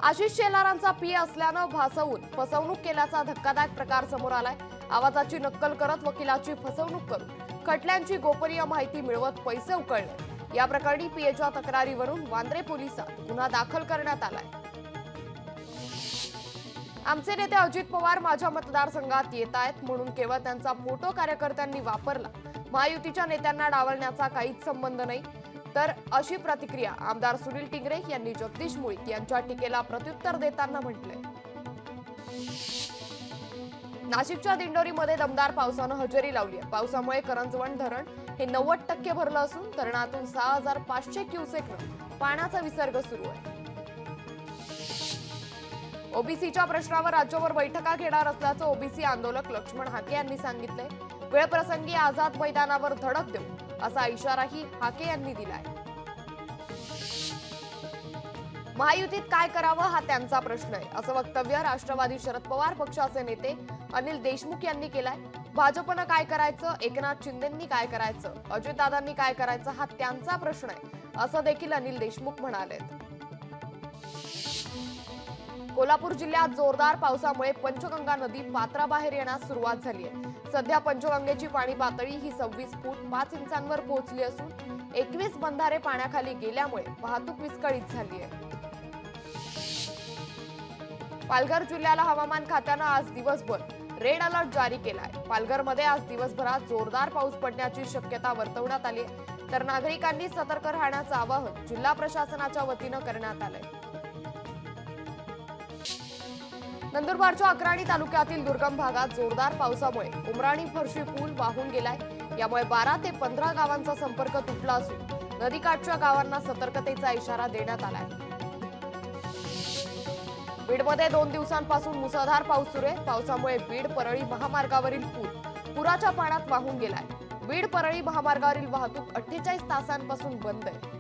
Ashish शेलारांचा P असल्यानं भासवून फसवणूक केल्याचा धक्कादायक प्रकार समोर आलाय। आवाजाची नक्कल करत वकिलाची फसवणूक करून खटल्यांची गोपनीय माहिती मिळवत पैसे उकळले। या प्रकरणी पीएच्या तक्रारीवरून वांद्रे पोलिसात गुन्हा दाखल करण्यात आलाय। आमचे नेते अजित पवार माझ्या मतदारसंघात येत आहेत म्हणून केवळ त्यांचा फोटो कार्यकर्त्यांनी वापरला, महायुतीच्या नेत्यांना डावलण्याचा काहीच संबंध नाही, तर अशी प्रतिक्रिया आमदार सुनील टिंगरे यांनी जगदीश मुळीक यांच्या टीकेला प्रत्युत्तर देताना म्हटले। नाशिकच्या दिंडोरीमध्ये दमदार पावसानं हजेरी लावली आहे। पावसामुळे करंजवण धरण हे 90% भरलं असून धरणातून 6500 क्युसेकनं पाण्याचा विसर्ग सुरू आहे। ओबीसीच्या प्रश्नावर राज्यभर बैठका घेणार असल्याचं ओबीसी आंदोलक लक्ष्मण हाके यांनी सांगितले। वेळप्रसंगी आझाद मैदानावर धडक देऊ असा इशाराही हाके यांनी दिलाय। महायुतीत काय करावं हा त्यांचा प्रश्न आहे, असं वक्तव्य राष्ट्रवादी शरद पवार पक्षाचे नेते अनिल देशमुख यांनी केलाय। भाजपनं काय करायचं, एकनाथ शिंदेंनी काय करायचं, अजितदादांनी काय करायचं हा त्यांचा प्रश्न आहे, असं देखील अनिल देशमुख म्हणाले। कोल्हापूर जिल्ह्यात जोरदार पावसामुळे पंचगंगा नदी पात्राबाहेर येण्यास सुरुवात झाली आहे। सध्या पंचगंगेची पाणी पातळी ही 26 फूट 5 इंचांवर पोहोचली असून 21 बंधारे पाण्याखाली गेल्यामुळे वाहतूक विस्कळीत झाली आहे। पालघर जिल्ह्याला हवामान खात्यानं आज दिवसभर रेड अलर्ट जारी केला आहे। पालघरमध्ये आज दिवसभरात जोरदार पाऊस पडण्याची शक्यता वर्तवण्यात आली आहे, तर नागरिकांनी सतर्क राहण्याचं आवाहन जिल्हा प्रशासनाच्या वतीनं करण्यात आलंय। नंदुरबारच्या अक्राणी तालुक्यातील दुर्गम भागात जोरदार पावसामुळे उमराणी फरशी पूल वाहून गेलाय। यामुळे 12 ते 15 गावांचा संपर्क तुटला असून नदीकाठच्या गावांना सतर्कतेचा इशारा देण्यात आलाय। बीडमध्ये 2 दिवसांपासून मुसळधार पाऊस सुरू आहे। पावसामुळे बीड परळी महामार्गावरील पूल पुराच्या पाण्यात वाहून गेलाय। बीड परळी महामार्गावरील वाहतूक 48 तासांपासून बंद आहे।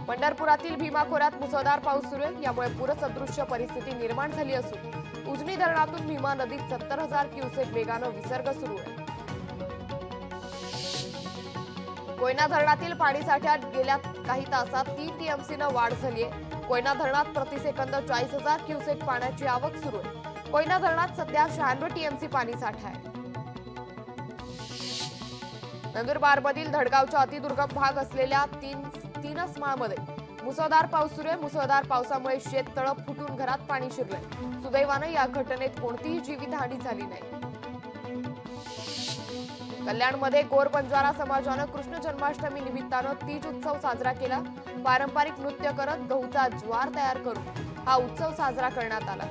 पंढरपुरातील भीमा खोऱ्यात मुसळधार पाऊस सुरू आहे। यामुळे पूरसदृश्य परिस्थिती निर्माण झाली असून उजनी धरणातून भीमा नदीत 70,000 क्युसेक वेगानं विसर्ग सुरू आहे। कोयना धरणातील पाणीसाठ्यात गेल्या काही तासात 3 टीएमसीनं वाढ झाली आहे। कोयना धरणात प्रतिसेकंद 40,000 क्युसेक पाण्याची आवक सुरू आहे। कोयना धरणात सध्या 96 टीएमसी पाणीसाठा आहे। नंदुरबारमधील धडगावच्या अतिदुर्गम भाग असलेल्या तीनसमाळमध्ये मुसळधार पाऊस सुरू आहे। मुसळधार पावसामुळे शेततळं फुटून घरात पाणी शिरलंय। सुदैवानं या घटनेत कोणतीही जीवितहानी झाली नाही। कल्याणमध्ये गोर बंजारा समाजानं कृष्ण जन्माष्टमी निमित्तानं तीज उत्सव साजरा केला। पारंपरिक नृत्य करत गहूचा ज्वार तयार करून हा उत्सव साजरा करण्यात आला।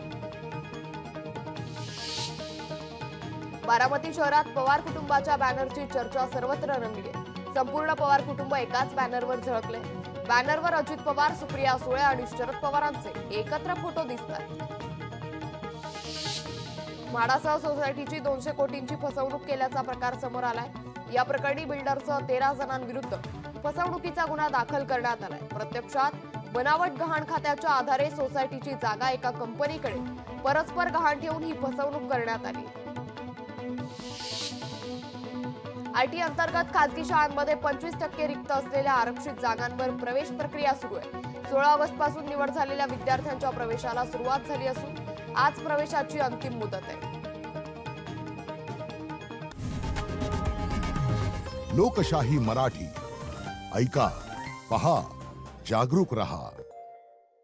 बारामती शहरात पवार कुटुंबाच्या बॅनरची चर्चा सर्वत्र रंगली आहे। संपूर्ण पवार कुटुंब एकाच बॅनरवर झळकले। बॅनरवर अजित पवार, सुप्रिया सुळे आणि शरद पवारांचे एकत्र फोटो दिसतात। म्हाडासह सोसायटीची 200 कोटींची फसवणूक केल्याचा प्रकार समोर आलाय। या प्रकरणी बिल्डरसह 13 जणांविरुद्ध फसवणुकीचा गुन्हा दाखल करण्यात आलाय। प्रत्यक्षात बनावट गहाण खात्याच्या आधारे सोसायटीची जागा एका कंपनीकडे परस्पर गहाण ठेवून ही फसवणूक करण्यात आली। आयटी अंतर्गत खासगी शाळांमध्ये 25% रिक्त असलेल्या आरक्षित जागांवर प्रवेश प्रक्रिया सुरू आहे। 16 ऑगस्टपासून निवड झालेल्या विद्यार्थ्यांच्या प्रवेशाला सुरुवात झाली असून आज प्रवेशाची अंतिम मुदत आहे। लोकशाही मराठी ऐका, पहा, जागरूक रहा।